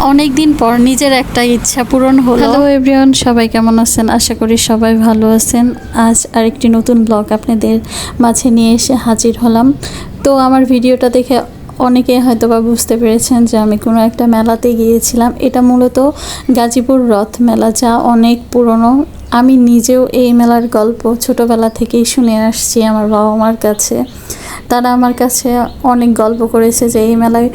অনেক দিন পর নিজের একটা ইচ্ছা পূরণ হলো। হ্যালো এভরিওয়ান, সবাই কেমন আছেন? আশা করি সবাই ভালো আছেন। আজ আরেকটি নতুন ব্লগ আপনাদের মাঝে নিয়ে এসে হাজির হলাম। তো আমার ভিডিওটা দেখে অনেকে হয়তো বা বুঝতে পেরেছেন যে আমি কোনো একটা মেলাতে গিয়েছিলাম। এটা মূলত গাজীপুর রথ মেলা, যা অনেক পুরনো। আমি নিজেও এই মেলার গল্প ছোটোবেলা থেকেই শুনে আসছি আমার বাবা মার কাছে। তারা আমার কাছে অনেক গল্প করেছে যে এই মেলায়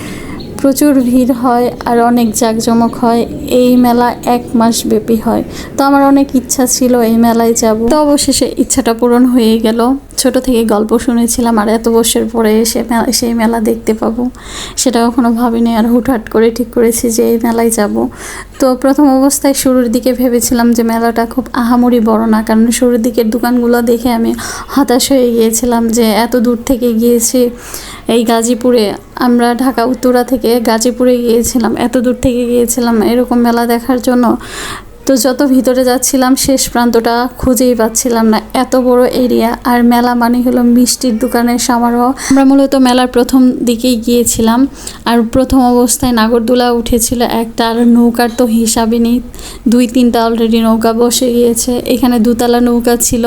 প্রচুর ভিড় হয় আর অনেক জাঁকজমক হয়। এই মেলা 1 মাস ব্যাপী হয়। তো আমার অনেক ইচ্ছা ছিল এই মেলায় যাব। তো অবশেষে ইচ্ছাটা পূরণ হয়ে গেল। ছোট থেকে গল্প শুনেছিলাম আর এত বছর পরে এসে সেই মেলা দেখতে পাবো সেটা কখনো ভাবিনি। আর হুটহাট করে ঠিক করেছি যে এই মেলায় যাব। তো প্রথম অবস্থায় শুরুর দিকে ভেবেছিলাম যে মেলাটা খুব আহামরি বড় না, কারণ শুরুর দিকের দোকানগুলো দেখে আমি হতাশ হয়ে গিয়েছিলাম যে এত দূর থেকে গিয়েছি এই গাজীপুরে। আমরা ঢাকা উত্তরা থেকে গাজীপুরে গিয়েছিলাম, এত দূর থেকে গিয়েছিলাম এরকম মেলা দেখার জন্য। তো যত ভিতরে যাচ্ছিলাম শেষ প্রান্তটা খুঁজেই পাচ্ছিলাম না, এত বড় এরিয়া। আর মেলা মানে হলো মিষ্টির দোকানের সমারোহ। আমরা মূলত মেলার প্রথম দিকেই গিয়েছিলাম। আর প্রথম অবস্থায় নাগরদোলা উঠেছিল একটা, আর নৌকার তো হিসাবই নেই, 2-3টা অলরেডি নৌকা বসে গিয়েছে। এখানে 2তলা নৌকা ছিল,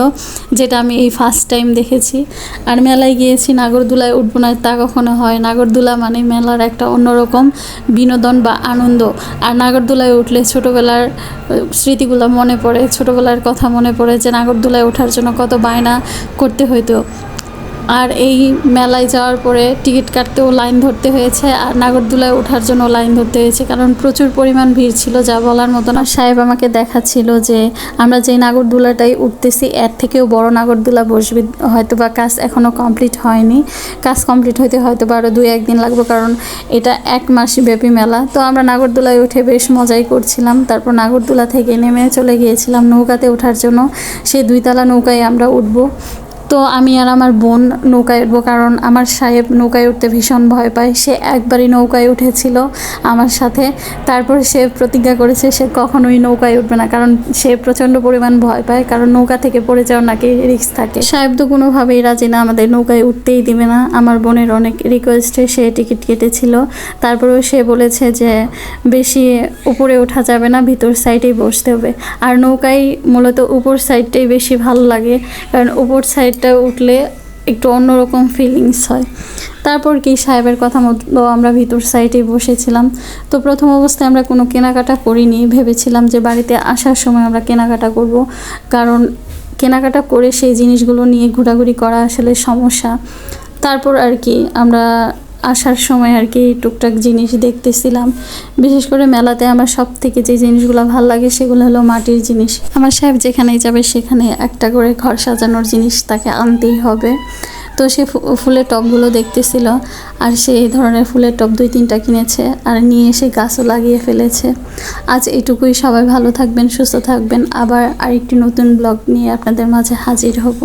যেটা আমি এই ফার্স্ট টাইম দেখেছি। আর মেলায় গিয়েছি, নাগরদোলায় উঠবো না তা কখনো হয়। নাগরদোলা মানে মেলার একটা অন্যরকম বিনোদন বা আনন্দ। আর নাগরদোলায় উঠলে ছোটোবেলার স্মৃতিগুলো মনে পড়ে, ছোটোবেলার কথা মনে পড়ে যে নাগরদোলায় ওঠার জন্য কত বায়না করতে হইতো। আর এই মেলায় যাওয়ার পরে টিকিট কাটতেও লাইন ধরতে হয়েছে, আর নাগরদোলায় ওঠার জন্য লাইন ধরতে হয়েছে, কারণ প্রচুর পরিমাণ ভিড় ছিল যা বলার মতো না। সাহেব আমাকে দেখাচ্ছিল যে আমরা যে নাগরদোলাটাই উঠতেছি এর থেকেও বড় নাগরদোলা বসবে, হয়তো বা কাজ এখনও কমপ্লিট হয়নি। কাজ কমপ্লিট হইতে হয়তো বা আরও 2-1 দিন লাগবে, কারণ এটা 1 মাস ব্যাপী মেলা। তো আমরা নাগরদোলায় উঠে বেশ মজাই করছিলাম। তারপর নাগরদোলা থেকে নেমে চলে গিয়েছিলাম নৌকাতে ওঠার জন্য। সেই 2তলা নৌকায় আমরা উঠবো। তো আমি আর আমার বোন নৌকায় উঠবো, কারণ আমার সাহেব নৌকায় উঠতে ভীষণ ভয় পায়। সে একবারই নৌকায় উঠেছিল আমার সাথে, তারপর সে প্রতিজ্ঞা করেছে সে কখনোই নৌকায় উঠবে না, কারণ সে প্রচণ্ড পরিমাণ ভয় পায়, কারণ নৌকা থেকে পড়ে যাওয়ার নাকি রিস্ক থাকে। সাহেব তো কোনোভাবেই রাজি না, আমাদের নৌকায় উঠতেই দিবে না। আমার বোনের অনেক রিকোয়েস্টে সে টিকিট কেটেছিল। তারপরেও সে বলেছে যে বেশি উপরে ওঠা যাবে না, ভিতর সাইডেই বসতে হবে। আর নৌকায় মূলত উপর সাইডটাই বেশি ভালো লাগে, কারণ উপর সাইড উঠলে একটু অন্যরকম ফিলিংস হয়। তারপর কি সাহেবের কথা মতো আমরা ভিতর সাইডে বসেছিলাম। তো প্রথম অবস্থায় আমরা কোনো কেনাকাটা করিনি, ভেবেছিলাম যে বাড়িতে আসার সময় আমরা কেনাকাটা করব, কারণ কেনাকাটা করে সেই জিনিসগুলো নিয়ে ঘোরাঘুরি করা আসলে সমস্যা। তারপর আর কি আমরা আসার সময় আর কি টুকটাক জিনিস দেখতেছিলাম। বিশেষ করে মেলাতে আমার সব থেকে যে জিনিসগুলো ভালো লাগে সেগুলো হলো মাটির জিনিস। আমার সাহেব যেখানেই যাবে সেখানে একটা করে ঘর সাজানোর জিনিস তাকে আনতেই হবে। তো সে ফুলের টবগুলো দেখতেছিল, আর সে এই ধরনের ফুলের টব 2-3টা কিনেছে আর নিয়ে এসে গাছও লাগিয়ে ফেলেছে। আজ এটুকুই। সবাই ভালো থাকবেন, সুস্থ থাকবেন। আবার আরেকটি নতুন ব্লগ নিয়ে আপনাদের মাঝে হাজির হব।